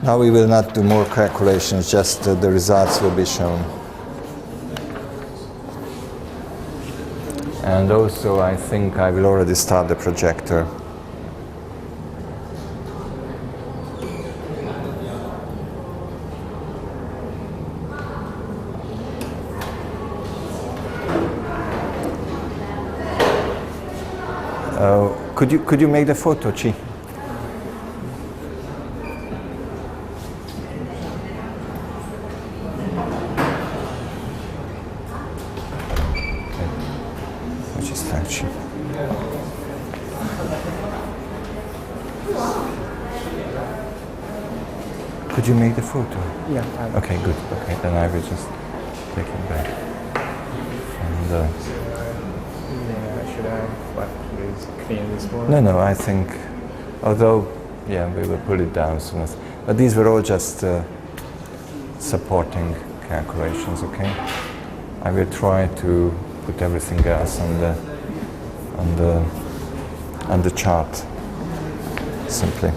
Now we will not do more calculations, just the results will be shown. And also I think I will already start the projector. Could you make the photo, Chi? Which is that, Chi? Could you make the photo? Yeah. Okay, good. Okay, then I will just take it back. And yeah, should I clean this one? no, I think, although, yeah, we will pull it down as soon as. But these were all just supporting calculations. Okay, I will try to put everything else on the chart simply.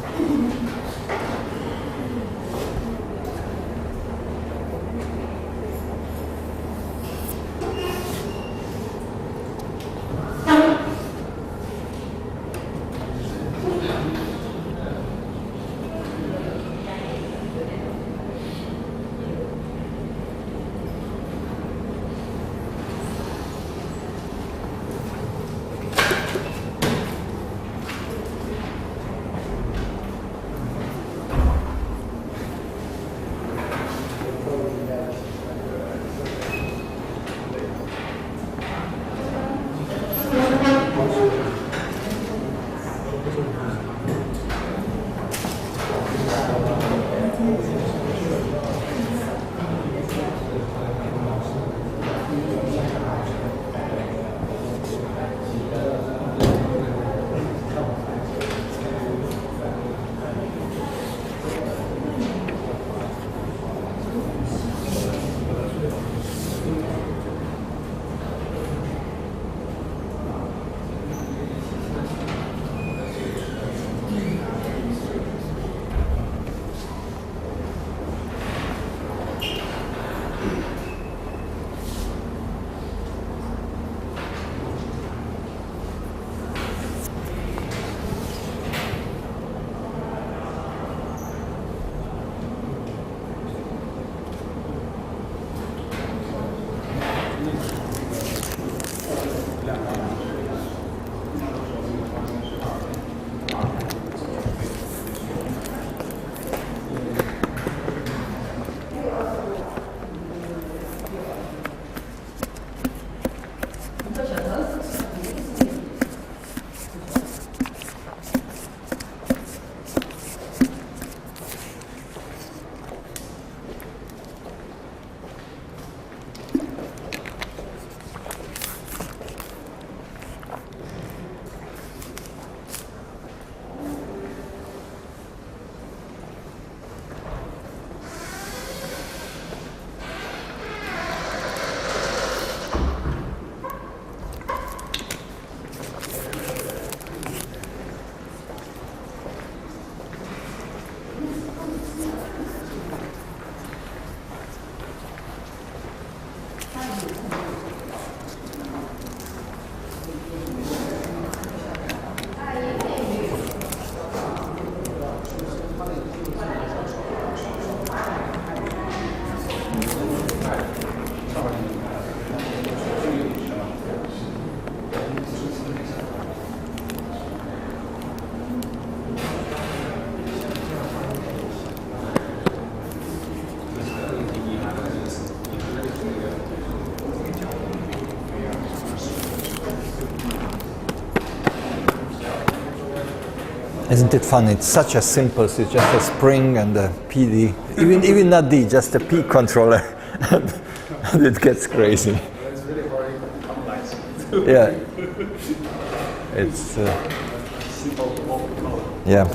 Isn't it fun? It's such a simple, it's just a spring and a PD, even not D, just a P controller, and it gets crazy. It's really hard to come lights. Yeah, it's yeah.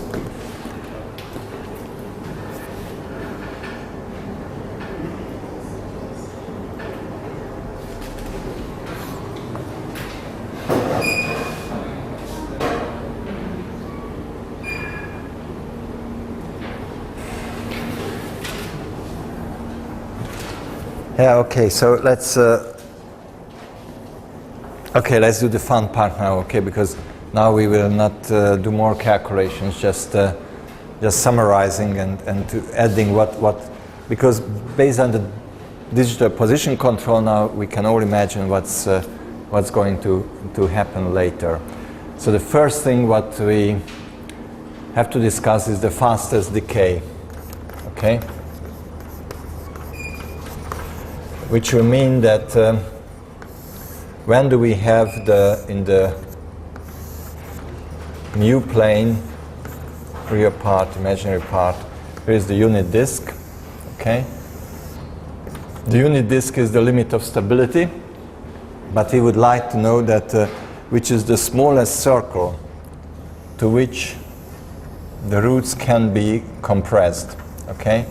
Yeah, okay, so let's do the fun part now, okay, because now we will not do more calculations, just summarizing and to adding what, because based on the digital position control now, we can all imagine what's going to happen later. So the first thing what we have to discuss is the fastest decay, okay? Which will mean that when do we have in the mu plane, real part, imaginary part, here is the unit disk, okay? The unit disk is the limit of stability, but we would like to know that which is the smallest circle to which the roots can be compressed, okay?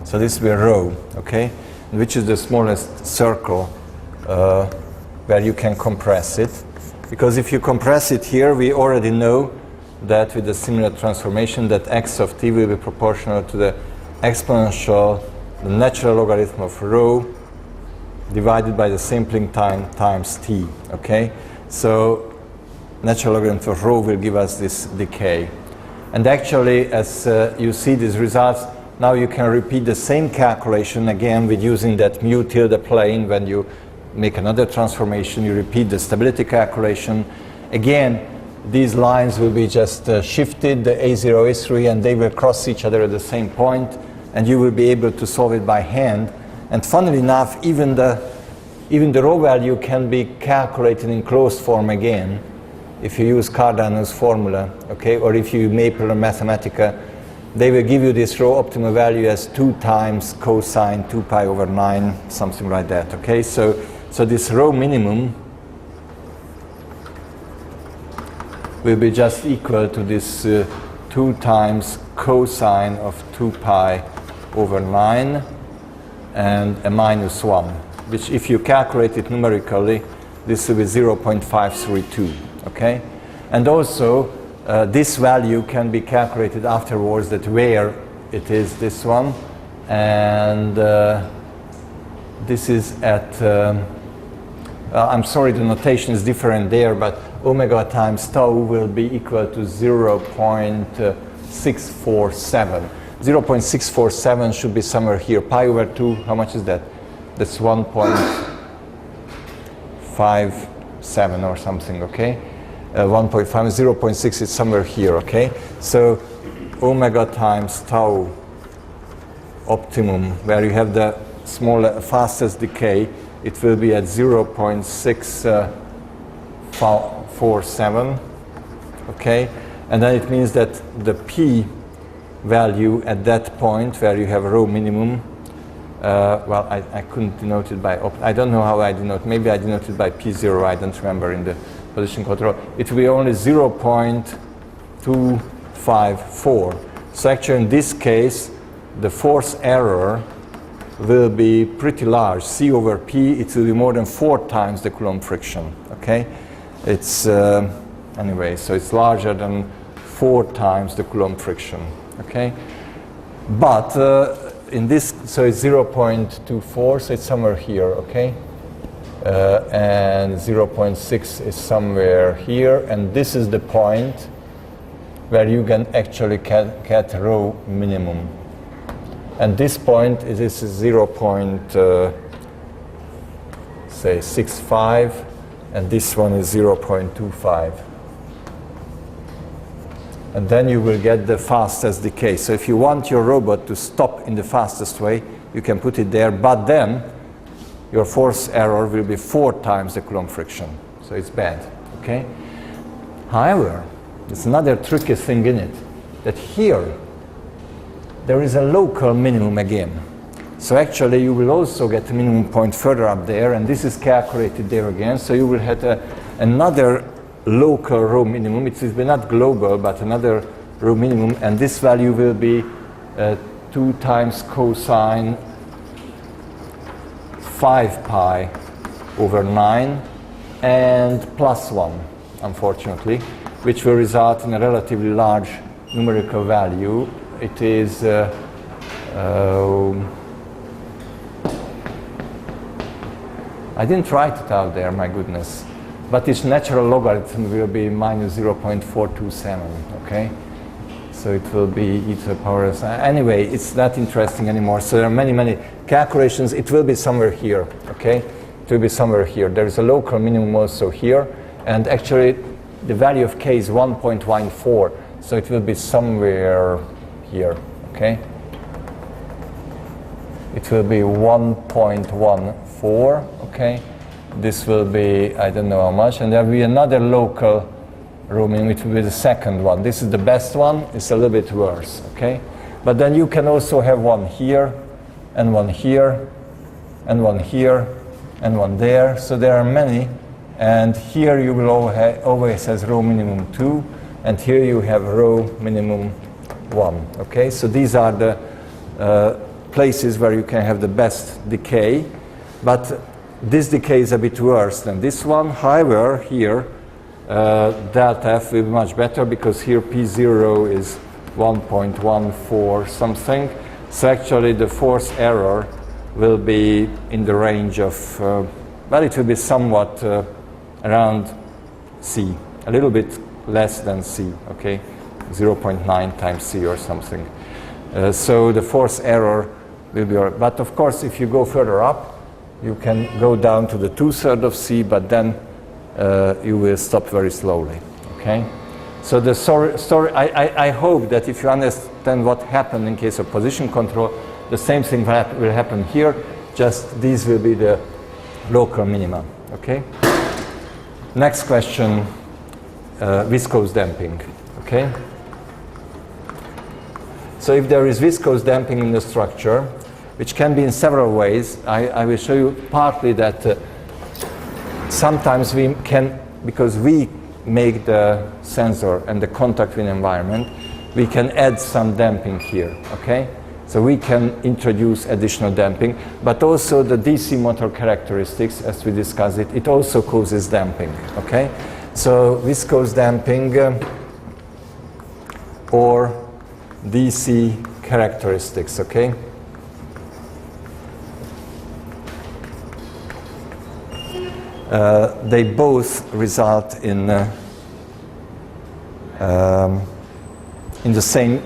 So this will be rho, okay? Which is the smallest circle where you can compress it. Because if you compress it here, we already know that with the similar transformation that x of t will be proportional to the exponential, the natural logarithm of rho divided by the sampling time times t, okay? So natural logarithm of rho will give us this decay. And actually, as you see these results, now you can repeat the same calculation again with using that mu tilde plane. When you make another transformation, you repeat the stability calculation. Again, these lines will be just shifted, the A0, A3, and they will cross each other at the same point, and you will be able to solve it by hand. And funnily enough, even the rho value can be calculated in closed form again, if you use Cardano's formula, okay, or if you Maple or Mathematica, they will give you this rho optimal value as 2 times cosine 2 pi over 9, something like that, okay? So this rho minimum will be just equal to this 2 times cosine of 2 pi over 9 and a minus 1, which if you calculate it numerically, this will be 0.532, okay? And also, this value can be calculated afterwards, that where it is, this one, and this is at, I'm sorry, the notation is different there, but omega times tau will be equal to 0.647. 0.647 should be somewhere here. Pi over 2, how much is that? That's 1.57 or something, okay? 1.5, 0.6 is somewhere here, okay? So omega times tau optimum, where you have the fastest decay, it will be at 0.647, okay? And then it means that the p value at that point where you have rho minimum, well, I couldn't denote it by, I don't know how I denote, maybe I denote it by p0, I don't remember in the position control. It will be only 0.254. So actually in this case, the force error will be pretty large. C over P, it will be more than 4 times the Coulomb friction, okay? It's, anyway, so it's larger than 4 times the Coulomb friction, okay? But in this, so it's 0.24, so it's somewhere here, okay? And 0.6 is somewhere here, and this is the point where you can actually get rho minimum. And this point is 0.65, and this one is 0.25. And then you will get the fastest decay. So if you want your robot to stop in the fastest way, you can put it there, but then your force error will be 4 times the Coulomb friction. So it's bad, okay? However, there's another tricky thing in it, that here there is a local minimum again. So actually you will also get a minimum point further up there, and this is calculated there again. So you will have another local rho minimum. It will be not global, but another rho minimum, and this value will be 2 times cosine 5 pi over 9 and plus 1, unfortunately, which will result in a relatively large numerical value. It is I didn't write it out there, my goodness. But its natural logarithm will be minus 0.427, okay? So it will be e to the power of... Anyway, it's not interesting anymore. So there are many, many calculations. It will be somewhere here, okay? It will be somewhere here. There is a local minimum also here. And actually, the value of k is 1.14. So it will be somewhere here, okay? It will be 1.14, okay? This will be, I don't know how much, and there will be another local rho minimum, it will be the second one. This is the best one, it's a little bit worse, okay? But then you can also have one here, and one here, and one here, and one there. So there are many, and here you will always have rho minimum 2, and here you have rho minimum 1, okay? So these are the places where you can have the best decay, but this decay is a bit worse than this one. However, here delta F will be much better because here P0 is 1.14 something. So actually the force error will be in the range of, well, it will be somewhat around C, a little bit less than C, okay? 0.9 times C or something. So the force error will be, but of course if you go further up, you can go down to the 2/3 of C, but then you will stop very slowly, okay? So the story, I hope that if you understand what happened in case of position control, the same thing will happen here, just these will be the local minima, okay? Next question, viscose damping, okay? So if there is viscose damping in the structure, which can be in several ways. I will show you partly that sometimes we can, because we make the sensor and the contact with the environment, we can add some damping here, okay? So we can introduce additional damping, but also the DC motor characteristics, as we discussed it, it also causes damping, okay? So viscose damping or DC characteristics, okay? They both result in the same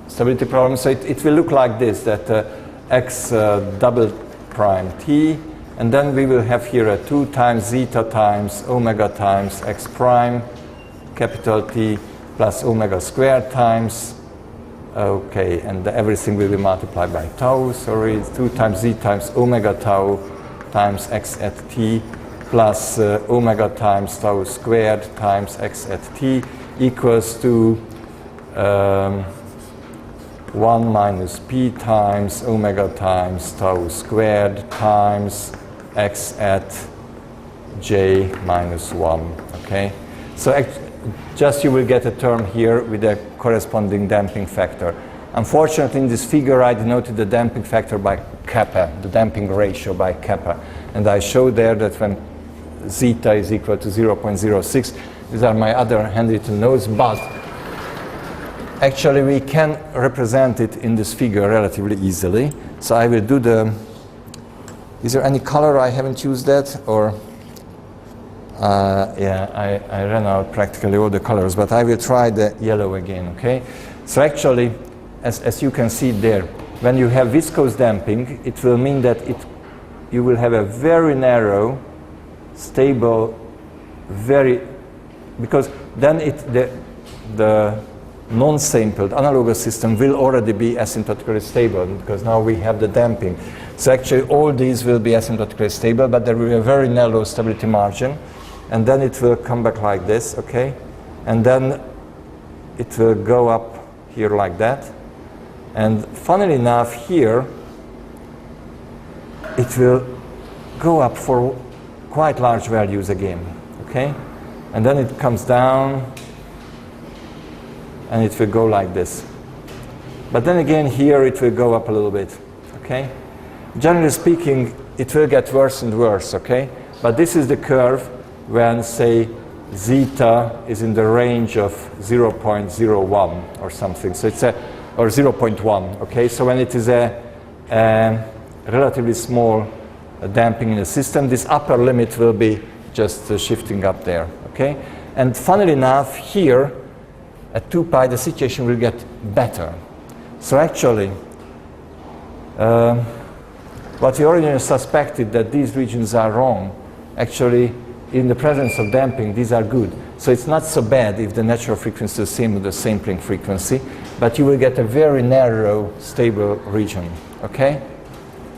stability problem. So it will look like this, that x double prime t, and then we will have here a 2 times zeta times omega times x prime capital T plus omega squared times, okay, and everything will be multiplied by tau, sorry, it's 2 times z times omega tau times x at t plus omega times tau squared times x at t equals to 1 minus p times omega times tau squared times x at j minus 1, okay? So just you will get a term here with a corresponding damping factor. Unfortunately, in this figure, I denoted the damping factor by kappa, the damping ratio by kappa. And I showed there that when zeta is equal to 0.06, these are my other handwritten notes, but actually we can represent it in this figure relatively easily. So I will do the, is there any color I haven't used that? Or, yeah, I ran out practically all the colors, but I will try the yellow again, okay? So actually, as you can see there, when you have viscose damping, it will mean that you will have a very narrow, stable, because then the non-sampled analogous system will already be asymptotically stable, because now we have the damping. So actually all these will be asymptotically stable, but there will be a very narrow stability margin, and then it will come back like this, okay? And then it will go up here like that. And funnily enough, here, it will go up for quite large values again, okay? And then it comes down, and it will go like this. But then again, here it will go up a little bit, okay? Generally speaking, it will get worse and worse, okay? But this is the curve when, say, zeta is in the range of 0.01 or something. So it's or 0.1, okay? So when it is a relatively small damping in the system. This upper limit will be just shifting up there, okay? And funnily enough, here at 2 pi, the situation will get better. So actually, what we originally suspected that these regions are wrong, actually, in the presence of damping, these are good. So it's not so bad if the natural frequency is the same with the sampling frequency, but you will get a very narrow, stable region, okay?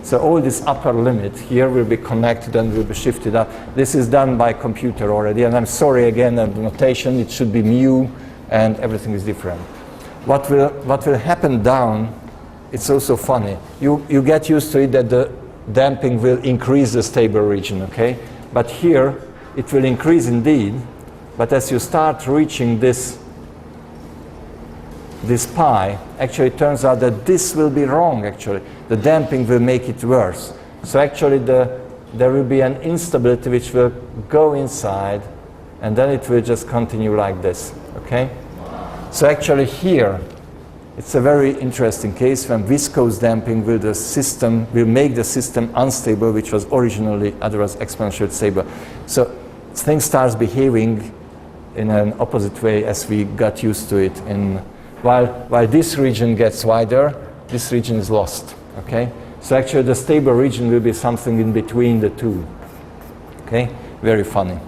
So all this upper limit here will be connected and will be shifted up. This is done by computer already, and I'm sorry again, the notation, it should be mu, and everything is different. What will happen down, it's also funny. You get used to it that the damping will increase the stable region, okay? But here, it will increase indeed, but as you start reaching this pi, actually it turns out that this will be wrong, actually. The damping will make it worse. So actually there will be an instability which will go inside, and then it will just continue like this, okay? So actually here, it's a very interesting case when viscose damping will make the system unstable, which was originally otherwise exponentially stable. So things starts behaving in an opposite way as we got used to it. While this region gets wider, this region is lost, okay? So actually the stable region will be something in between the two, okay? Very funny.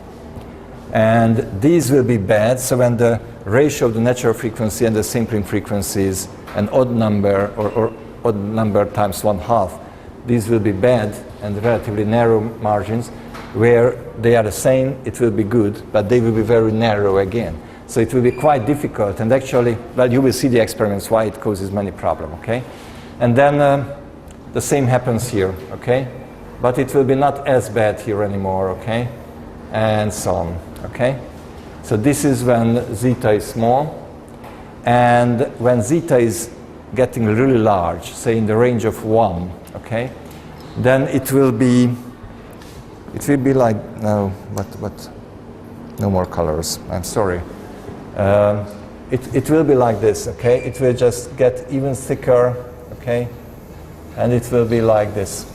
And these will be bad, so when the ratio of the natural frequency and the sampling frequency is an odd number or odd number times 1/2, these will be bad and relatively narrow margins. Where they are the same, it will be good, but they will be very narrow again. So it will be quite difficult, and actually, well, you will see the experiments why it causes many problems, okay? And then the same happens here, okay? But it will be not as bad here anymore, okay? And so on, okay? So this is when zeta is small, and when zeta is getting really large, say in the range of 1, okay? Then it will be like, no, what? No more colors, I'm sorry. It will be like this, okay? It will just get even thicker, okay? And it will be like this,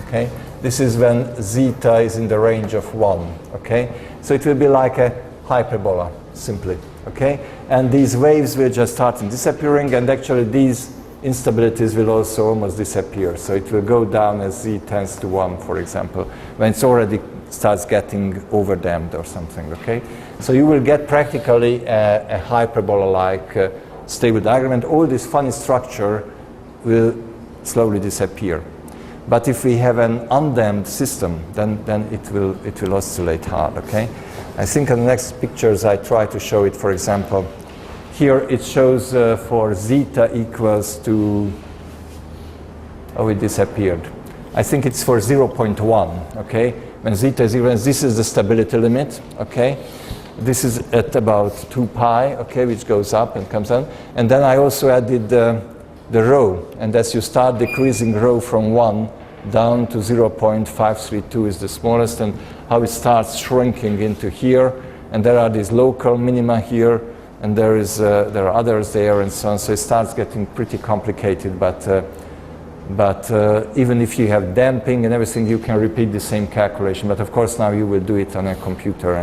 okay? This is when zeta is in the range of 1, okay? So it will be like a hyperbola, simply, okay? And these waves will just start disappearing, and actually these instabilities will also almost disappear. So it will go down as z tends to 1, for example, when it's already starts getting overdamped or something, okay? So you will get practically a hyperbola-like stable diagram, and all this funny structure will slowly disappear. But if we have an undamped system, then it will oscillate hard, okay? I think in the next pictures I try to show it, for example, here it shows for zeta equals to, oh, it disappeared. I think it's for 0.1, okay? When zeta is 0, this is the stability limit, okay? This is at about 2 pi, okay, which goes up and comes down. And then I also added the rho, and as you start decreasing rho from 1 down to 0.532 is the smallest, and how it starts shrinking into here, and there are these local minima here, and there are others there, and so on. So it starts getting pretty complicated, but even if you have damping and everything, you can repeat the same calculation. But of course now you will do it on a computer,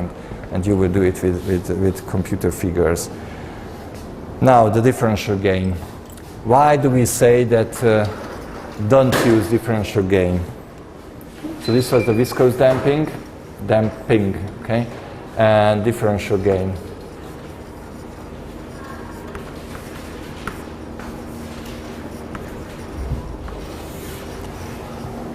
and you will do it with computer figures. Now the differential gain. Why do we say that don't use differential gain? So this was the viscose damping, okay, and differential gain.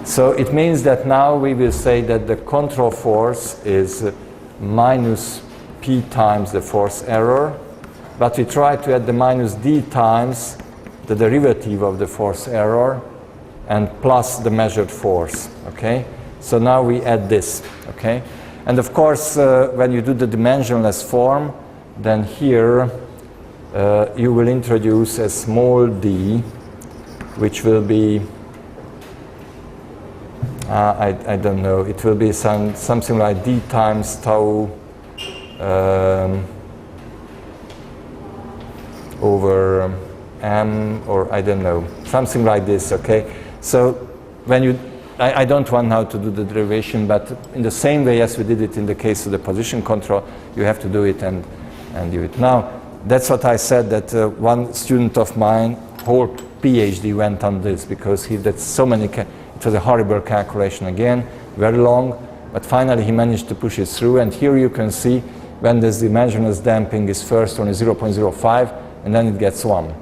So it means that now we will say that the control force is minus p times the force error, but we try to add the minus d times the derivative of the force error and plus the measured force, okay? So now we add this, okay? And of course, when you do the dimensionless form, then here you will introduce a small d, which will be, I don't know, it will be something like d times tau over m, or I don't know, something like this, okay? So when you I don't want now to do the derivation, but in the same way as we did it in the case of the position control, you have to do it and do it. Now, that's what I said, that one student of mine, whole PhD went on this, because he did so many, it was a horrible calculation again, very long, but finally he managed to push it through, and here you can see when the dimensionless damping is first only 0.05, and then it gets 1.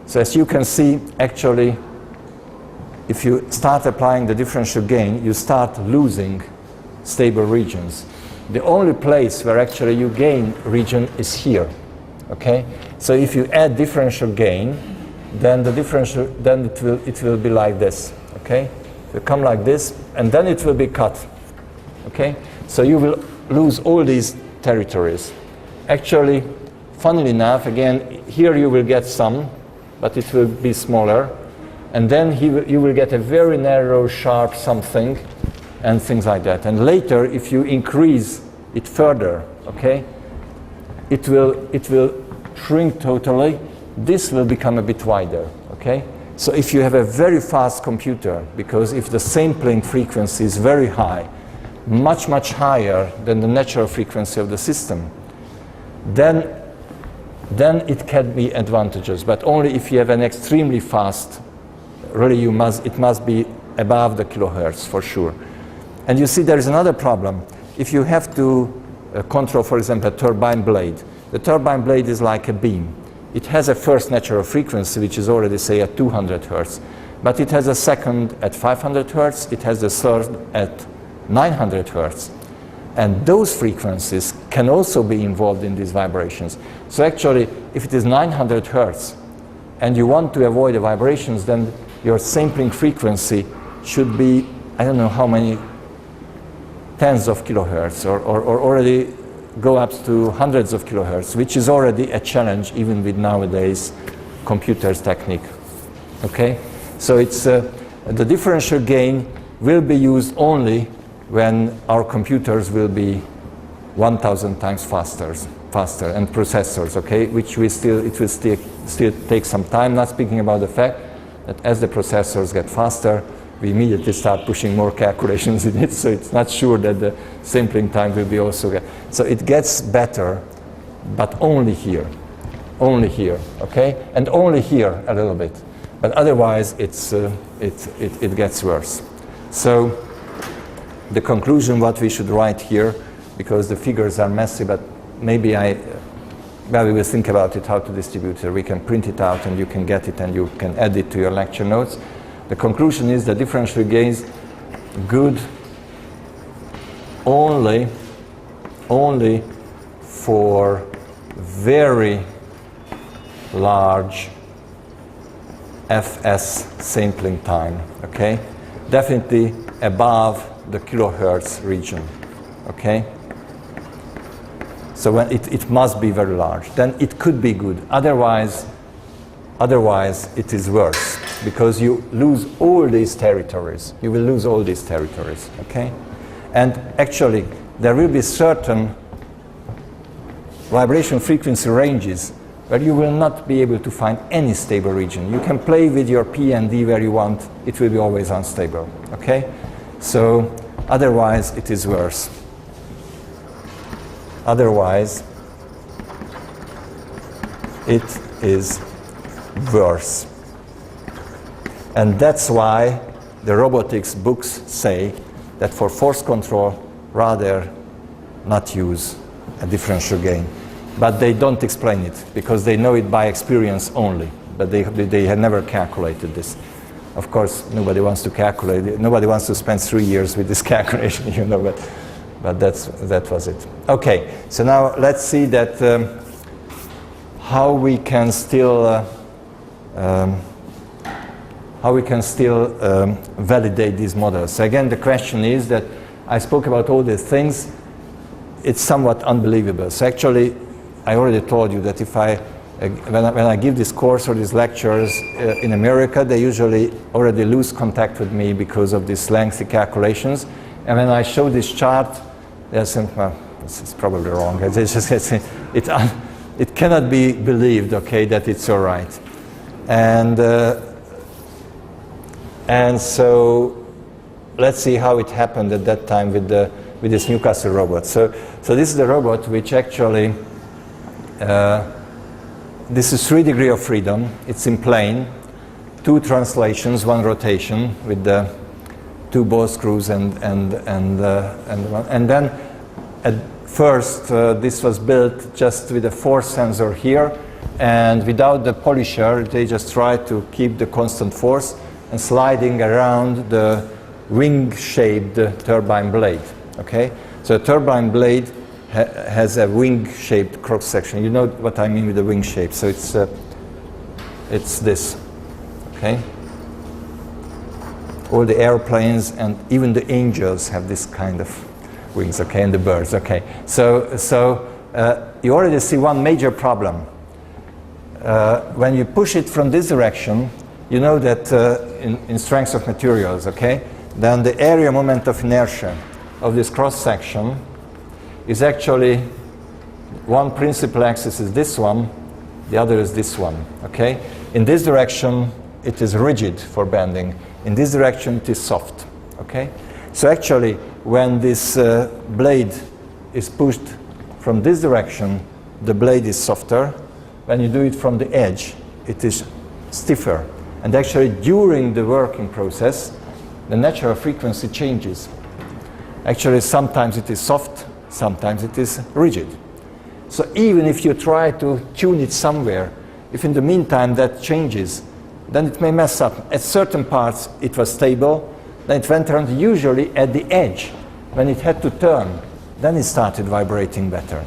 So as you can see, actually, if you start applying the differential gain, you start losing stable regions. The only place where actually you gain region is here. Okay? So if you add differential gain, then the differential, then it will be like this. Okay? It will come like this, and then it will be cut. Okay? So you will lose all these territories. Actually, funnily enough, again, here you will get some, but it will be smaller. And then you will get a very narrow, sharp something, and things like that. And later, if you increase it further, okay, it will shrink totally. This will become a bit wider, okay? So if you have a very fast computer, because if the sampling frequency is very high, much, much higher than the natural frequency of the system, then it can be advantageous, but only if you have an extremely fast. Really, it must be above the kilohertz for sure. And you see there is another problem. If you have to control, for example, a turbine blade, the turbine blade is like a beam. It has a first natural frequency, which is already, say, at 200 hertz. But it has a second at 500 hertz. It has a third at 900 hertz. And those frequencies can also be involved in these vibrations. So actually, if it is 900 hertz, and you want to avoid the vibrations, then your sampling frequency should be, I don't know how many tens of kilohertz, or already go up to hundreds of kilohertz, which is already a challenge even with nowadays computers technique. Okay? So it's the differential gain will be used only when our computers will be 1,000 times faster, and processors, okay, which it will still take some time, not speaking about the fact that as the processors get faster, we immediately start pushing more calculations in it, so it's not sure that the sampling time will be also so it gets better, but only here, okay, and only here a little bit, but otherwise it gets worse. So the conclusion, what we should write here, because the figures are messy, but maybe we will think about it, how to distribute it. We can print it out and you can get it and you can add it to your lecture notes. The conclusion is that differential gains good only for very large fs sampling time, okay? Definitely above the kilohertz region, okay? So when it must be very large, then it could be good. Otherwise it is worse, because you lose all these territories. You will lose all these territories, okay? And actually, there will be certain vibration frequency ranges where you will not be able to find any stable region. You can play with your P and D where you want. It will be always unstable, okay? So otherwise, it is worse. Otherwise, it is worse. And that's why the robotics books say that for force control, rather not use a differential gain. But they don't explain it, because they know it by experience only. But they had never calculated this. Of course, nobody wants to calculate it. Nobody wants to spend 3 years with this calculation, you know, but that was it. Okay, so now let's see that how we can still validate these models. So again, the question is that I spoke about all these things. It's somewhat unbelievable. So actually, I already told you that if when I give this course or these lectures in America, they usually already lose contact with me because of these lengthy calculations. And when I show this chart, they say, well, this is probably wrong. It cannot be believed, okay, that it's all right. And so let's see how it happened at that time with this Newcastle robot. So this is the robot which actually, this is 3 degrees of freedom. It's in plane, 2 translations, 1 rotation with the 2 ball screws and then at first this was built just with a force sensor here, and without the polisher they just tried to keep the constant force and sliding around the wing-shaped turbine blade. Okay, so a turbine blade has a wing-shaped cross-section. You know what I mean with the wing shape. So it's this. Okay. All the airplanes and even the angels have this kind of wings. Okay, and the birds. Okay. So you already see one major problem. When you push it from this direction, you know that in strength of materials, okay, then the area moment of inertia of this cross-section is actually, one principal axis is this one, the other is this one, okay? In this direction, it is rigid for bending. In this direction, it is soft, okay? So actually, when this blade is pushed from this direction, the blade is softer. When you do it from the edge, it is stiffer. And actually, during the working process, the natural frequency changes. Actually, sometimes it is soft, sometimes it is rigid. So even if you try to tune it somewhere, if in the meantime that changes, then it may mess up. At certain parts, it was stable, then it went around, usually at the edge. When it had to turn, then it started vibrating better.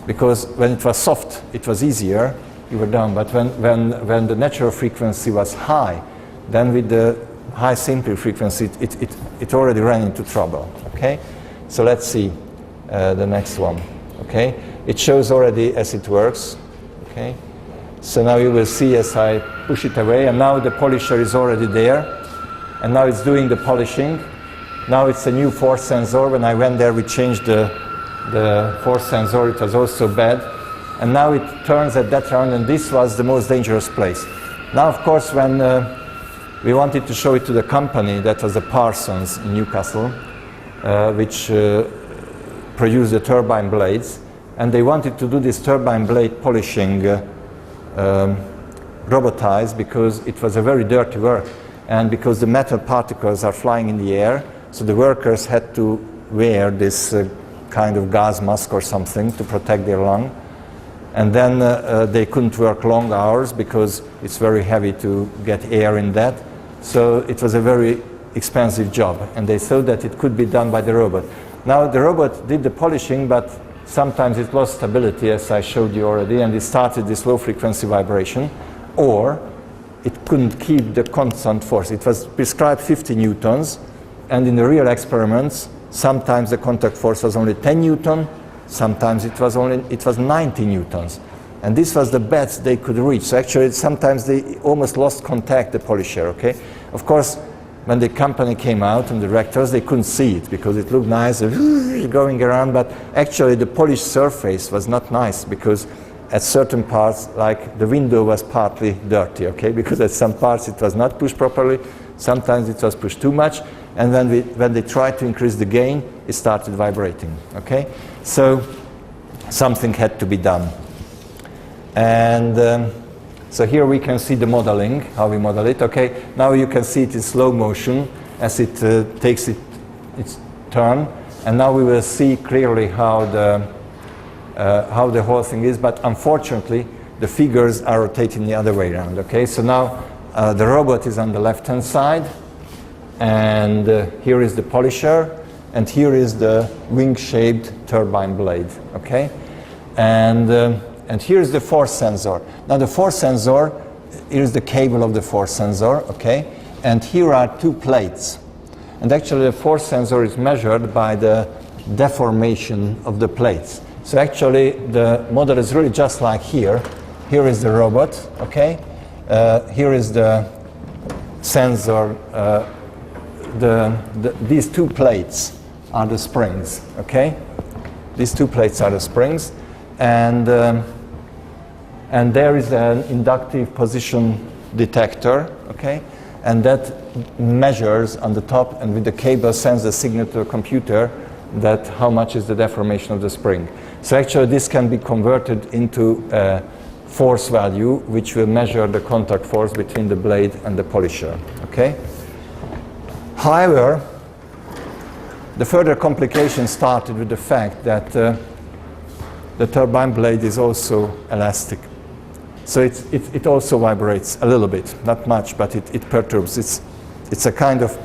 Because when it was soft, it was easier, you were down. But when the natural frequency was high, then with the high simple frequency, it already ran into trouble. Okay? So let's see the next one. Okay? It shows already as it works. Okay? So now you will see as I push it away, and now the polisher is already there, and now it's doing the polishing. Now it's a new force sensor. When I went there, we changed the force sensor. It was also bad. And now it turns at that round, and this was the most dangerous place. Now, of course, when we wanted to show it to the company, that was the Parsons in Newcastle, which produced the turbine blades, and they wanted to do this turbine blade polishing robotized, because it was a very dirty work, and because the metal particles are flying in the air, so the workers had to wear this kind of gas mask or something to protect their lung. And then they couldn't work long hours because it's very heavy to get air in that. So it was a very expensive job, and they thought that it could be done by the robot. Now the robot did the polishing, but sometimes it lost stability, as I showed you already, and it started this low frequency vibration, or it couldn't keep the constant force. It was prescribed 50 newtons, and in the real experiments, sometimes the contact force was only 10 newton, sometimes it was 90 newtons. And this was the best they could reach. So actually, sometimes they almost lost contact, the polisher, okay? Of course, when the company came out and the directors, they couldn't see it because it looked nice, going around, but actually the polished surface was not nice, because at certain parts, like the window was partly dirty, okay? Because at some parts it was not pushed properly, sometimes it was pushed too much, and when they tried to increase the gain, it started vibrating, okay? So something had to be done. And so here we can see the modeling, how we model it, okay? Now you can see it in slow motion as it takes its turn, and now we will see clearly how the whole thing is, but unfortunately the figures are rotating the other way around, okay? So now the robot is on the left-hand side, and here is the polisher, and here is the wing-shaped turbine blade, okay? And here is the force sensor. Now the force sensor, here is the cable of the force sensor, okay? And here are 2 plates. And actually the force sensor is measured by the deformation of the plates. So actually the model is really just like here. Here is the robot, okay? Here is the sensor. These 2 plates are the springs, okay? These 2 plates are the springs, and there is an inductive position detector, okay? and that measures on the top, and with the cable sends the signal to the computer that how much is the deformation of the spring. So actually this can be converted into a force value which will measure the contact force between the blade and the polisher. Okay? However, the further complication started with the fact that the turbine blade is also elastic. So it also vibrates a little bit, not much, but it perturbs. It's a kind of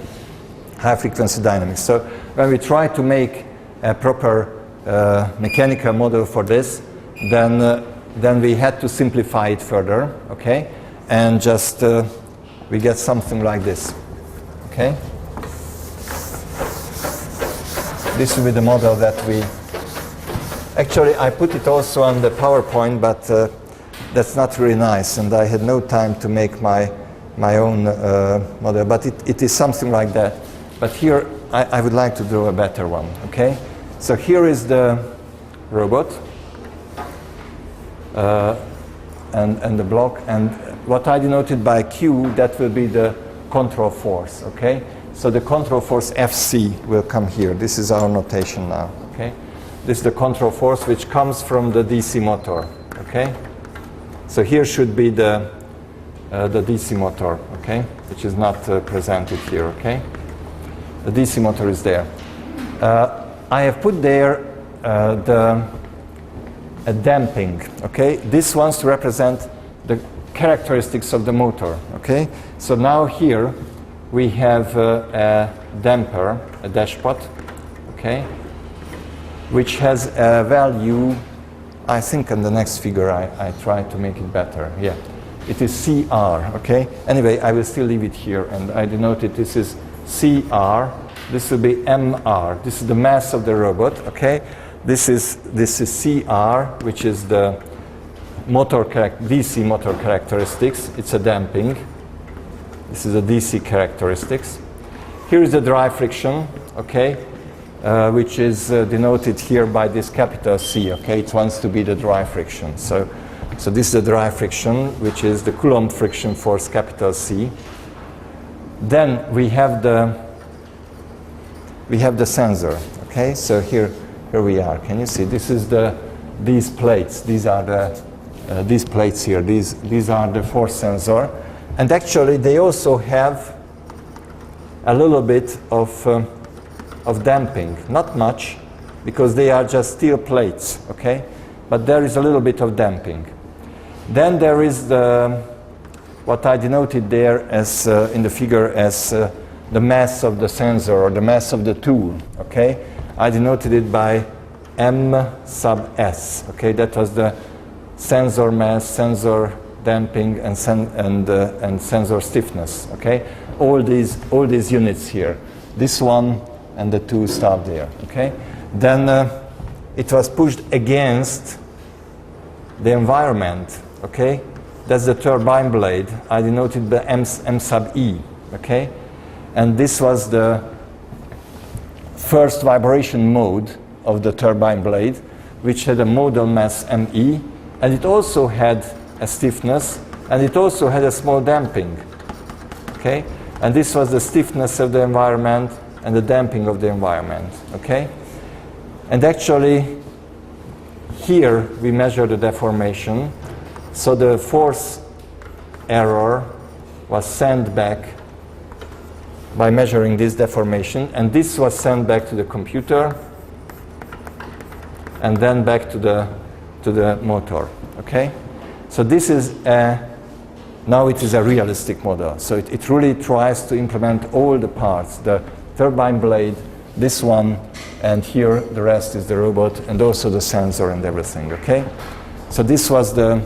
high frequency dynamics. So when we try to make a proper mechanical model for this, then we had to simplify it further, okay? And just we get something like this, okay? This will be the model that we... Actually, I put it also on the PowerPoint, but that's not really nice, and I had no time to make my own model, but it is something like that. But here, I would like to draw a better one, okay? So here is the robot, and the block, and what I denoted by Q, that will be the control force, okay? So the control force FC will come here. This is our notation now, okay? This is the control force which comes from the DC motor, okay? So here should be the DC motor, okay? Which is not presented here, okay? The DC motor is there. I have put there a damping, okay? This wants to represent the characteristics of the motor, okay? So now here we have a damper, a dashpot, okay? Which has a value, I think in the next figure I try to make it better. Yeah, it is CR, okay? Anyway, I will still leave it here, and I denoted this is CR, this will be MR. This is the mass of the robot, okay? This is CR, which is the DC motor characteristics. It's a damping. This is a DC characteristics. Here is the drive friction, okay? Which is denoted here by this capital C, okay? It wants to be the drive friction. So this is the drive friction, which is the Coulomb friction force, capital C. Then we have the sensor, okay? So here we are. Can you see? This is these plates. These are these plates here. These are the force sensor, and actually they also have a little bit of damping, not much, because they are just steel plates, okay? But there is a little bit of damping. Then there is what I denoted there as in the figure as the mass of the sensor, or the mass of the tool, okay? I denoted it by M sub S, okay? That was the sensor mass, sensor damping, and sensor stiffness, okay? All these units here. This one and the two stop there, okay? Then it was pushed against the environment, okay? That's the turbine blade. I denoted the M sub E, okay? And this was the first vibration mode of the turbine blade, which had a modal mass ME, and it also had a stiffness, and it also had a small damping, okay? And this was the stiffness of the environment and the damping of the environment, okay? And actually, here we measure the deformation. So the force error was sent back by measuring this deformation, and this was sent back to the computer, and then back to the motor, okay? So this is now it is a realistic model. So it really tries to implement all the parts, the turbine blade, this one, and here the rest is the robot, and also the sensor and everything, okay? So this was the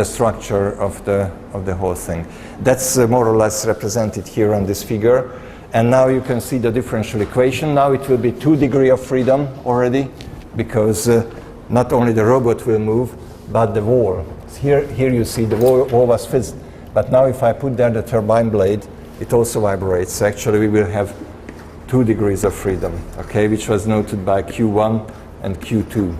structure of the whole thing. That's more or less represented here on this figure. And now you can see the differential equation. Now it will be 2 degrees of freedom already, because not only the robot will move, but the wall. Here you see the wall was fixed. But now if I put there the turbine blade, it also vibrates. So actually we will have 2 degrees of freedom, okay, which was noted by Q1 and Q2.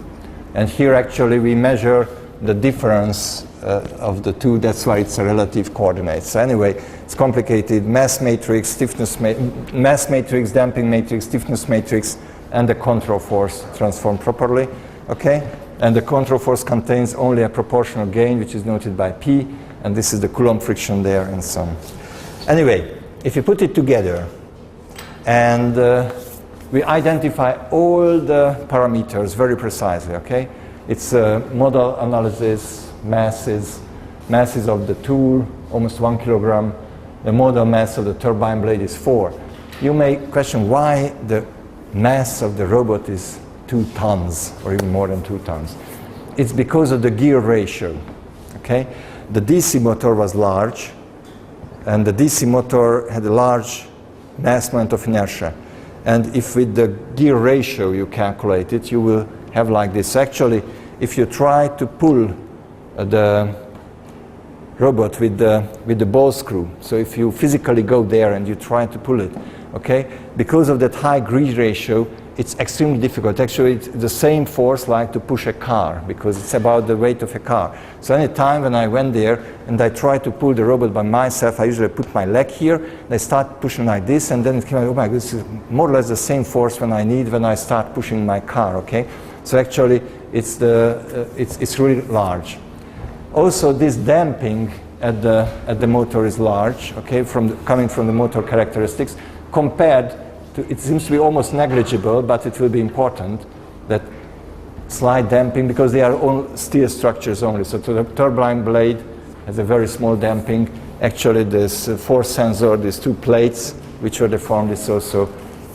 And here actually we measure the difference of the two. That's why it's a relative coordinate. So anyway, it's complicated. Mass matrix, stiffness mass matrix, damping matrix, stiffness matrix, and the control force transformed properly. Okay, and the control force contains only a proportional gain, which is noted by P, and this is the Coulomb friction there, and so on. Anyway, if you put it together, and we identify all the parameters very precisely. Okay, it's a model analysis. Masses of the tool, almost 1 kilogram. The model mass of the turbine blade is 4. You may question why the mass of the robot is 2 tons, or even more than 2 tons. It's because of the gear ratio. Okay, the DC motor was large, and the DC motor had a large mass moment of inertia. And if with the gear ratio you calculate it, you will have like this. Actually, if you try to pull the robot with the ball screw, so if you physically go there and you try to pull it, okay, because of that high gear ratio, it's extremely difficult. Actually, it's the same force like to push a car, because it's about the weight of a car. So any time when I went there and I tried to pull the robot by myself, I usually put my leg here, and I start pushing like this, and then it came out, oh my God, this is more or less the same force when I need when I start pushing my car, okay? So actually, it's really large. Also, this damping at the motor is large, okay, coming from the motor characteristics, compared to, it seems to be almost negligible, but it will be important, that slight damping, because they are all steel structures only. So the turbine blade has a very small damping. Actually, this force sensor, these 2 plates, which are deformed, is also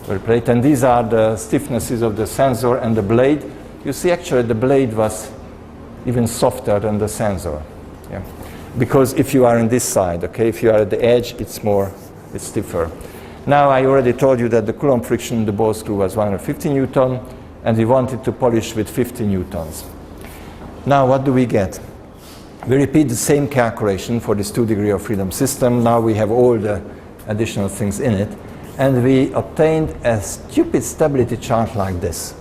very plate. And these are the stiffnesses of the sensor and the blade. You see, actually, the blade was even softer than the sensor, yeah. Because if you are on this side, okay, if you are at the edge, it's stiffer. Now, I already told you that the Coulomb friction in the ball screw was 150 Newton, and we wanted to polish with 50 Newtons. Now, what do we get? We repeat the same calculation for this 2 degree of freedom system. Now we have all the additional things in it, and we obtained a stupid stability chart like this.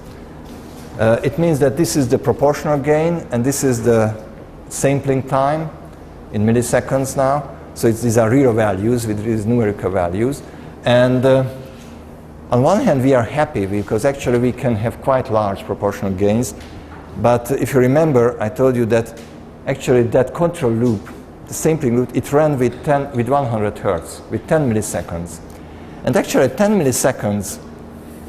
It means that this is the proportional gain, and this is the sampling time in milliseconds now. So these are real values with these numerical values. And on one hand, we are happy because actually we can have quite large proportional gains. But if you remember, I told you that actually that control loop, the sampling loop, it ran with 100 hertz, with 10 milliseconds. And actually at 10 milliseconds,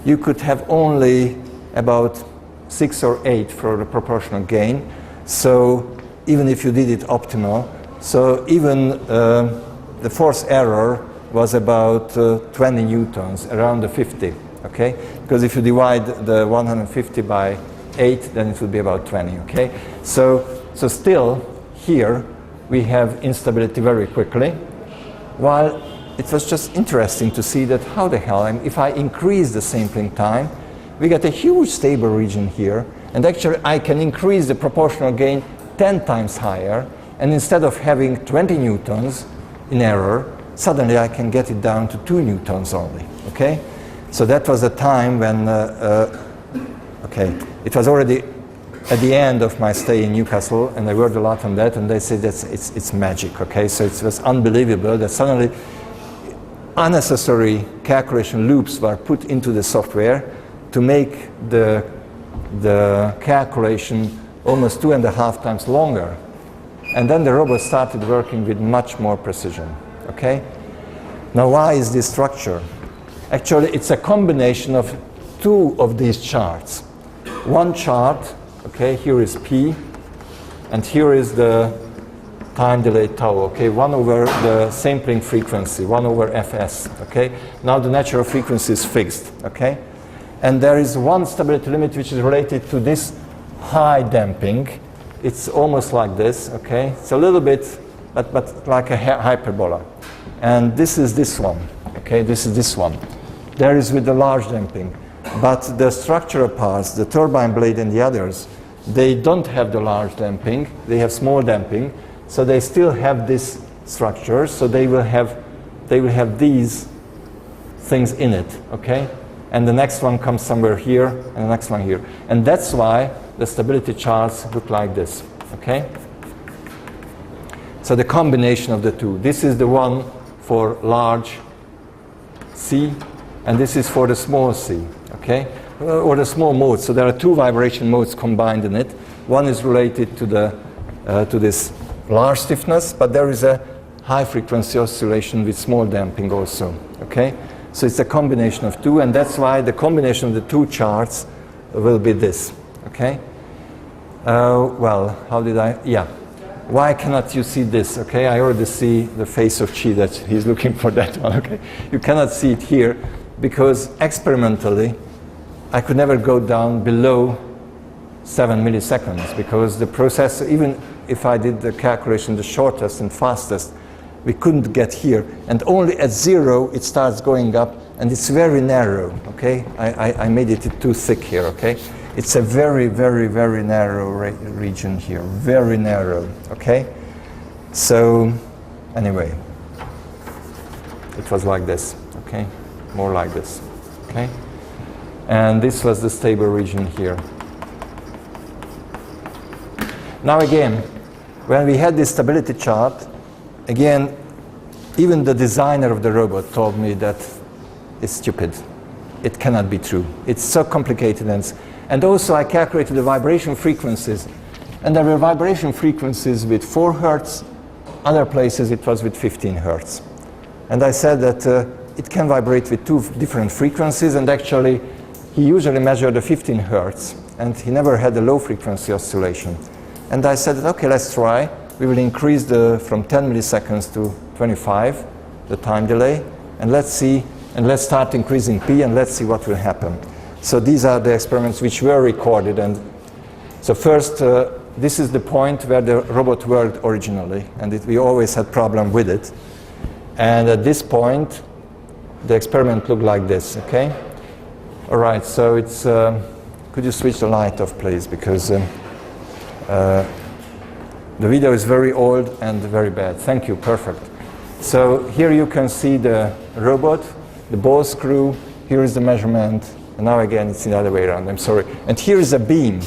you could have only about 6 or 8 for the proportional gain. So even if you did it optimal, so even the force error was about 20 newtons, around the 50, okay? Because if you divide the 150 by 8, then it would be about 20, okay? So still here we have instability very quickly, while it was just interesting to see that how the hell, if I increase the sampling time, we get a huge stable region here, and actually I can increase the proportional gain 10 times higher, and instead of having 20 newtons in error, suddenly I can get it down to 2 newtons only, okay? So that was a time when, okay, it was already at the end of my stay in Newcastle, and I worked a lot on that, and they said that it's magic, okay? So it was unbelievable that suddenly unnecessary calculation loops were put into the software to make the calculation almost 2.5 times longer. And then the robot started working with much more precision, okay? Now, why is this structure? Actually, it's a combination of 2 of these charts. One chart, okay, here is P, and here is the time delay tau, okay, 1 over the sampling frequency, 1 over Fs, okay? Now the natural frequency is fixed, okay? And there is one stability limit which is related to this high damping. It's almost like this, okay? It's a little bit, but like a hyperbola. And this is this one, okay? This is this one. There is with the large damping. But the structural parts, the turbine blade and the others, they don't have the large damping. They have small damping. So they still have this structure. So they will have these things in it, okay? And the next one comes somewhere here, and the next one here. And that's why the stability charts look like this. okay? So the combination of the two. This is the one for large C, and this is for the small c, okay? Or the small modes. So there are two vibration modes combined in it. One is related to this large stiffness, but there is a high frequency oscillation with small damping also, okay? So it's a combination of two, and that's why the combination of the two charts will be this, okay? Well, how did I, yeah. Why cannot you see this, okay? I already see the face of Chi that he's looking for that one, okay? You cannot see it here because experimentally I could never go down below 7 milliseconds because the processor, even if I did the calculation the shortest and fastest, we couldn't get here. And only at 0 it starts going up, and it's very narrow, okay? I made it too thick here, okay? It's a very, very, very narrow region here, very narrow, okay? So, anyway, it was like this, okay? More like this, okay? And this was the stable region here. Now again, when we had this stability chart, again, even the designer of the robot told me that it's stupid. It cannot be true. It's so complicated. And also I calculated the vibration frequencies. And there were vibration frequencies with 4 hertz. Other places it was with 15 hertz. And I said that it can vibrate with 2 different frequencies. And actually, he usually measured the 15 hertz. And he never had a low frequency oscillation. And I said, okay, let's try. We will increase from 10 milliseconds to 25, the time delay, and let's see, and let's start increasing P, and let's see what will happen. So these are the experiments which were recorded. And so first, this is the point where the robot worked originally, and we always had problem with it. And at this point, the experiment looked like this, okay? All right, so it's, could you switch the light off, please, because the video is very old and very bad. Thank you, perfect. So here you can see the robot, the ball screw, here is the measurement, and now again it's the other way around, I'm sorry. And here is a beam,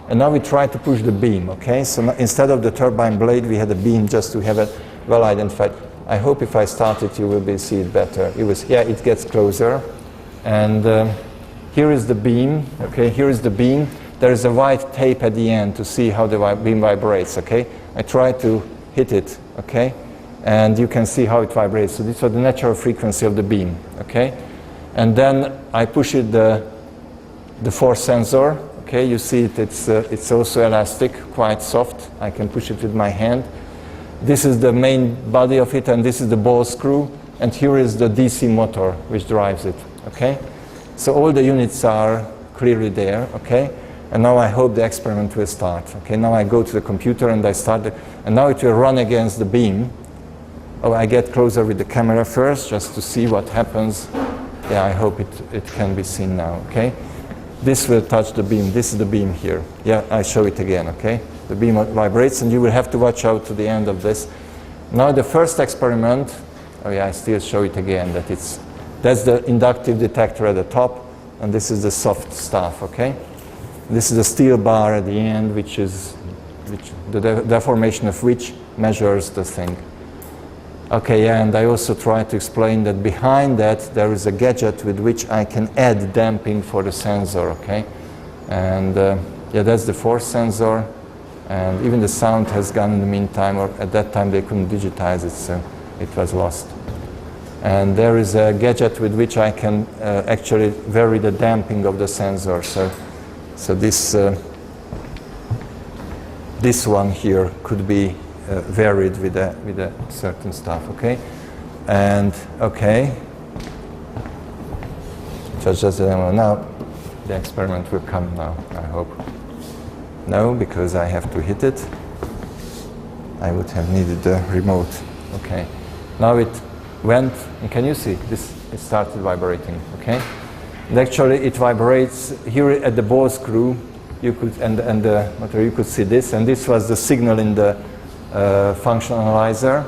and now we try to push the beam, okay? So now, instead of the turbine blade, we had a beam just to have it well identified. I hope if I start it, you will see it better. Yeah, it gets closer. And here is the beam, okay? Here is the beam. There is a white tape at the end to see how the beam vibrates, okay? I try to hit it, okay? And you can see how it vibrates. So this was the natural frequency of the beam, okay? And then I push it the force sensor, okay? You see it, it's also elastic, quite soft. I can push it with my hand. This is the main body of it, and this is the ball screw. And here is the DC motor, which drives it, okay? So all the units are clearly there, okay? And now I hope the experiment will start. Okay, now I go to the computer and I start it, and now it will run against the beam. Oh, I get closer with the camera first just to see what happens. Yeah, I hope it can be seen now, okay? This will touch the beam. This is the beam here. Yeah, I show it again, okay? The beam vibrates, and you will have to watch out to the end of this. Now the first experiment, oh yeah, I still show it again, that's the inductive detector at the top, and this is the soft stuff, okay? This is a steel bar at the end, which the deformation of which measures the thing. Okay, yeah, and I also try to explain that behind that there is a gadget with which I can add damping for the sensor, okay? And yeah, that's the force sensor, and even the sound has gone in the meantime, or at that time they couldn't digitize it, so it was lost. And there is a gadget with which I can actually vary the damping of the sensor. So this one here could be varied with a certain stuff, okay? And okay, just now the experiment will come now, I hope. No, because I have to hit it. I would have needed the remote. Okay, now it went, and can you see this? It started vibrating, okay? And actually it vibrates here at the ball screw. You could, and the motor, you could see this, and this was the signal in the function analyzer.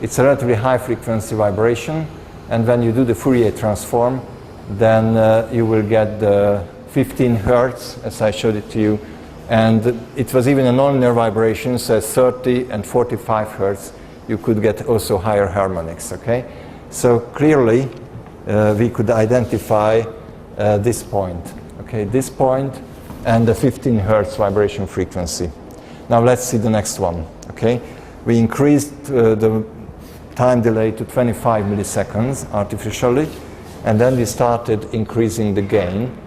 It's a relatively high frequency vibration, and when you do the Fourier transform, then you will get the 15 hertz, as I showed it to you, And it was even a nonlinear vibration, so at 30 and 45 hertz, you could get also higher harmonics, okay? So clearly, we could identify this point, okay? This point and the 15 hertz vibration frequency. Now let's see the next one, okay? We increased the time delay to 25 milliseconds artificially, and then we started increasing the gain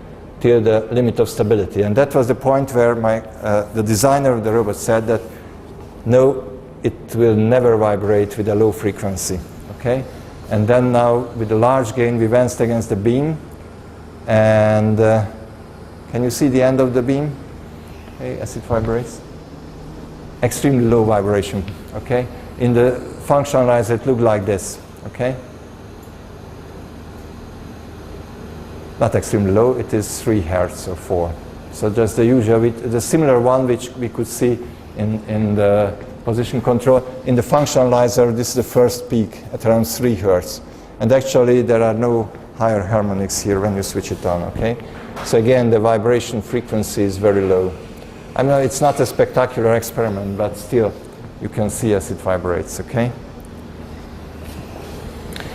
till the limit of stability. And that was the point where the designer of the robot said that, no, it will never vibrate with a low frequency, okay? And then now, with the large gain, we went against the beam, and can you see the end of the beam, okay, as it vibrates? Extremely low vibration, okay? In the functionalizer, it looked like this, okay? Not extremely low, it is 3 hertz or 4. So just the usual, the similar one which we could see in the position control. In the functionalizer, this is the first peak at around 3 hertz. And actually, there are no higher harmonics here when you switch it on, okay? So again, the vibration frequency is very low. I know it's not a spectacular experiment, but still, you can see as it vibrates, okay?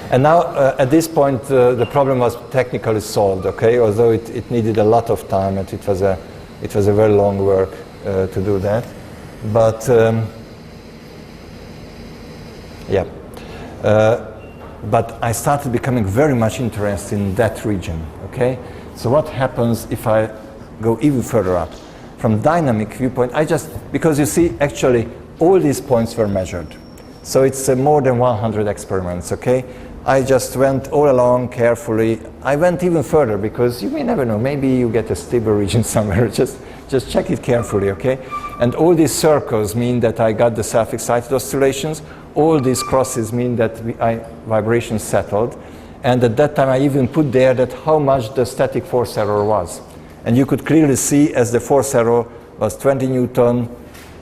And now, at this point, the problem was technically solved, okay? Although it needed a lot of time, and it was a very long work to do that. But yeah, but I started becoming very much interested in that region, okay? So what happens if I go even further up? From dynamic viewpoint, because you see, actually, all these points were measured. So it's more than 100 experiments, okay? I just went all along carefully. I went even further because you may never know. Maybe you get a stable region somewhere. Just check it carefully, okay? And all these circles mean that I got the self-excited oscillations. All these crosses mean that vibrations settled. And at that time, I even put there that how much the static force error was. And you could clearly see as the force error was 20 Newton,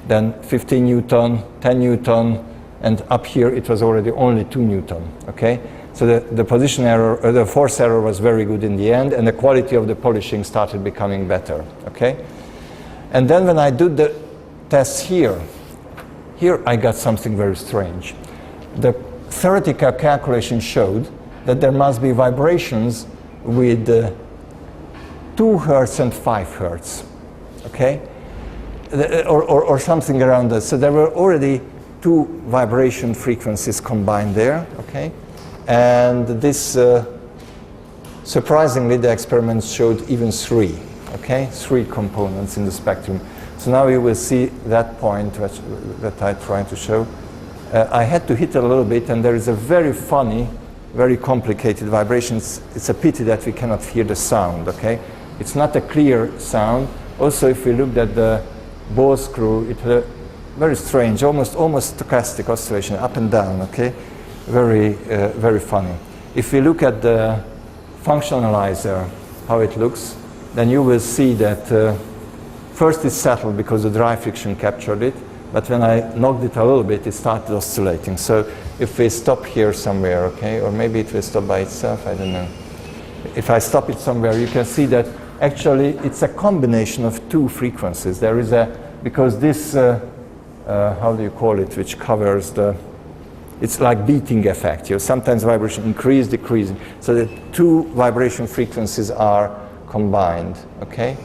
then 15 Newton, 10 Newton, and up here it was already only 2 Newton, okay? So the position error, the force error was very good in the end, and the quality of the polishing started becoming better, okay? And then when I did the tests here I got something very strange. The theoretical calculation showed that there must be vibrations with 2 hertz and 5 hertz, okay? Or something around that. So there were already 2 vibration frequencies combined there, okay? And this, surprisingly, the experiments showed even 3, okay? 3 components in the spectrum. So now you will see that point that I tried to show. I had to hit it a little bit, and there is a very funny, very complicated vibration. It's a pity that we cannot hear the sound, okay? It's not a clear sound. Also, if we looked at the ball screw, it had a very strange, almost stochastic oscillation, up and down, okay? Very funny. If we look at the functionalizer, how it looks, then you will see that first it settled because the dry friction captured it, but when I knocked it a little bit, it started oscillating. So if we stop here somewhere, okay, or maybe it will stop by itself, I don't know. If I stop it somewhere, you can see that actually it's a combination of 2 frequencies. There is because this, how do you call it, which covers it's like beating effect. Sometimes vibration increase, decreasing. So the 2 vibration frequencies are combined, okay?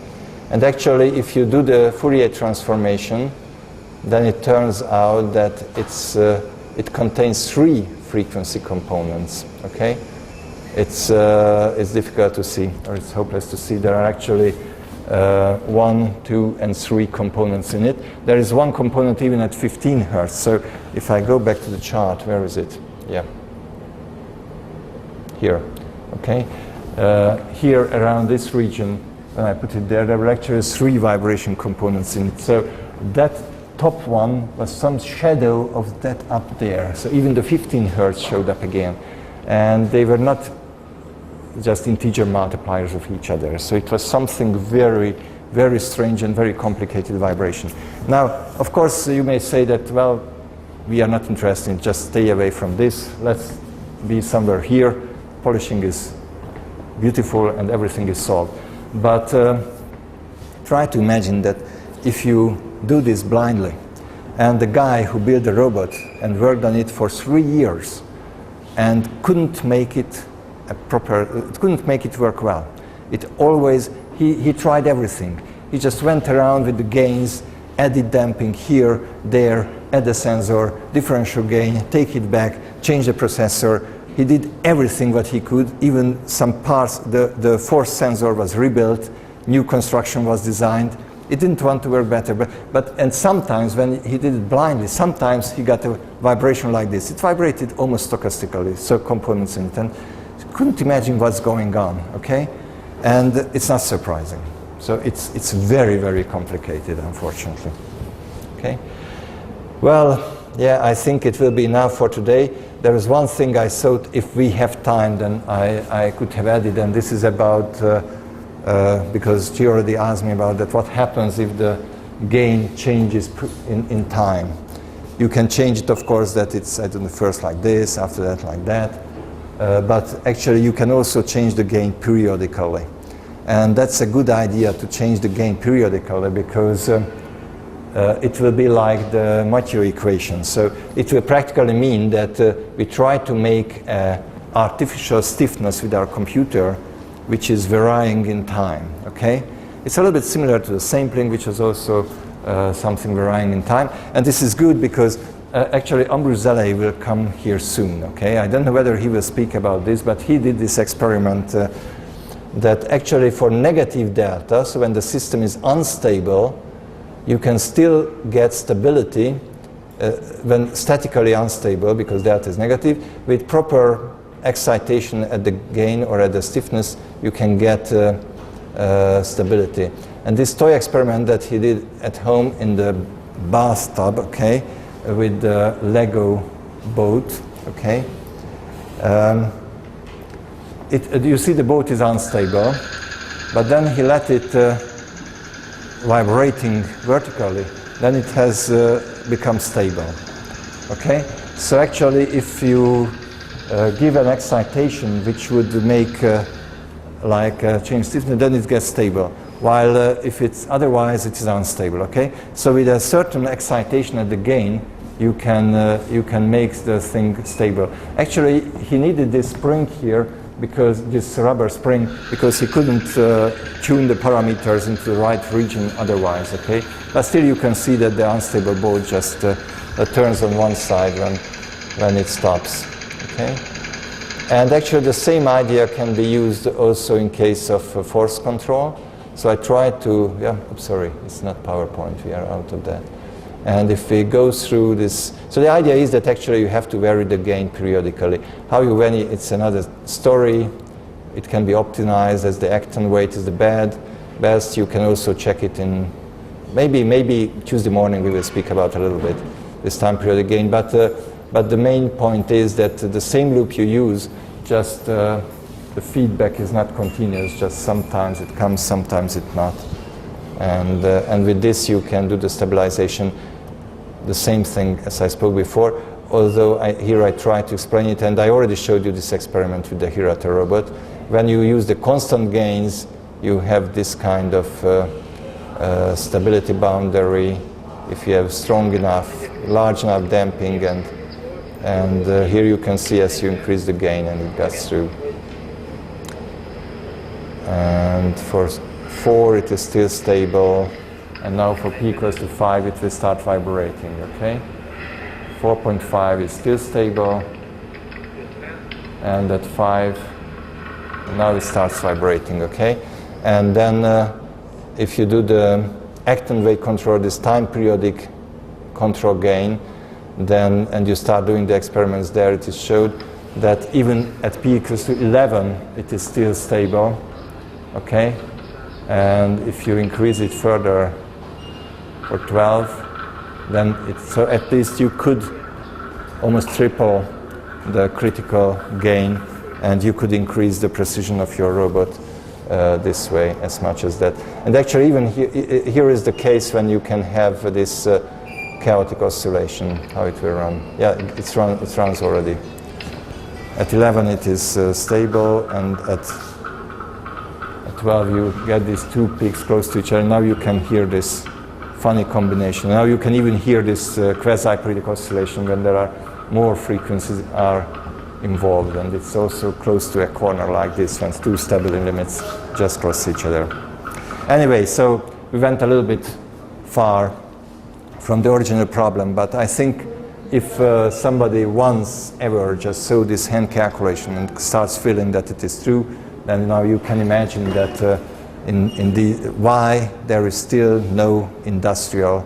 And actually, if you do the Fourier transformation, then it turns out that it contains 3 frequency components, okay? It's difficult to see, or it's hopeless to see. There are actually 1, 2, and 3 components in it. There is 1 component even at 15 hertz. So if I go back to the chart, where is it? Yeah. Here, okay? Here around this region, when I put it there were actually 3 vibration components in it. So that top one was some shadow of that up there. So even the 15 hertz showed up again. And they were not just integer multipliers of each other. So it was something very, very strange and very complicated vibration. Now, of course, you may say that, well, we are not interested, just stay away from this. Let's be somewhere here. Polishing is beautiful and everything is solved. But try to imagine that if you do this blindly. And the guy who built the robot and worked on it for 3 years and couldn't make it couldn't make it work well. It always, he tried everything. He just went around with the gains, added damping here, there, add a sensor, differential gain, take it back, change the processor. He did everything what he could, even some parts, the force sensor was rebuilt, new construction was designed. It didn't want to work better, and sometimes when he did it blindly, sometimes he got a vibration like this. It vibrated almost stochastically, so components in it, and couldn't imagine what's going on, okay? And it's not surprising. So it's very, very complicated, unfortunately, okay? Well, yeah, I think it will be enough for today. There is one thing I thought if we have time, then I could have added, and this is about, because she already asked me about that, what happens if the gain changes in time. You can change it, of course, that it's, I don't know, first like this, after that like that. But actually you can also change the gain periodically. And that's a good idea to change the gain periodically because it will be like the Mathieu equation. So it will practically mean that we try to make artificial stiffness with our computer which is varying in time, okay? It's a little bit similar to the sampling, which is also something varying in time. And this is good because actually Ambruzzelli will come here soon, okay? I don't know whether he will speak about this, but he did this experiment that actually for negative delta, so when the system is unstable, you can still get stability when statically unstable, because delta is negative, with proper excitation at the gain or at the stiffness, you can get stability. And this toy experiment that he did at home in the bathtub, okay, with the Lego boat, okay. You see the boat is unstable, but then he let it vibrating vertically, then it has become stable, okay. So actually if you give an excitation which would make change stiffness, then it gets stable. While if it's otherwise, it is unstable. Okay. So with a certain excitation at the gain, you can make the thing stable. Actually, he needed this spring here because this rubber spring because he couldn't tune the parameters into the right region otherwise. Okay. But still, you can see that the unstable boat just turns on one side when it stops. Okay. And actually the same idea can be used also in case of force control. So I tried to, I'm sorry, it's not PowerPoint, we are out of that. And if we go through this, so the idea is that actually you have to vary the gain periodically. How you vary, it's another story. It can be optimized as the actin weight is the best. You can also check it in, maybe Tuesday morning we will speak about a little bit this time periodic gain. But the main point is that the same loop you use, just the feedback is not continuous, just sometimes it comes, sometimes it's not. And with this you can do the stabilization, the same thing as I spoke before, although here I try to explain it, and I already showed you this experiment with the Hirata robot. When you use the constant gains, you have this kind of stability boundary, if you have strong enough, large enough damping, and here you can see as you increase the gain and it goes through. And for 4 it is still stable, and now for p equals to 5 it will start vibrating, okay? 4.5 is still stable, and at 5 now it starts vibrating, okay? And then if you do the actin weight control, this time periodic control gain, then, and you start doing the experiments there, it is showed that even at p equals to 11 it is still stable, okay? And if you increase it further for 12, then so at least you could almost triple the critical gain, and you could increase the precision of your robot this way as much as that. And actually even here is the case when you can have this chaotic oscillation, how it will run. Yeah, it runs already. At 11 it is stable, and at 12 you get these two peaks close to each other. Now you can hear this funny combination. Now you can even hear this quasi-periodic oscillation when there are more frequencies are involved, and it's also close to a corner like this when two stability limits just cross each other. Anyway, so we went a little bit far from the original problem, but I think if somebody once ever just saw this hand calculation and starts feeling that it is true, then now you can imagine that why there is still no industrial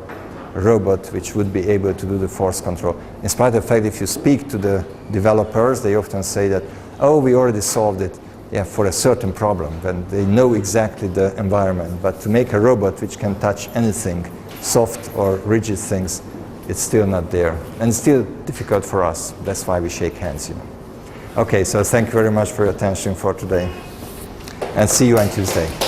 robot which would be able to do the force control. In spite of the fact, if you speak to the developers, they often say that, oh, we already solved it, yeah, for a certain problem, when they know exactly the environment. But to make a robot which can touch anything, soft or rigid things, it's still not there. And it's still difficult for us. That's why we shake hands, you know. Okay, so thank you very much for your attention for today. And see you on Tuesday.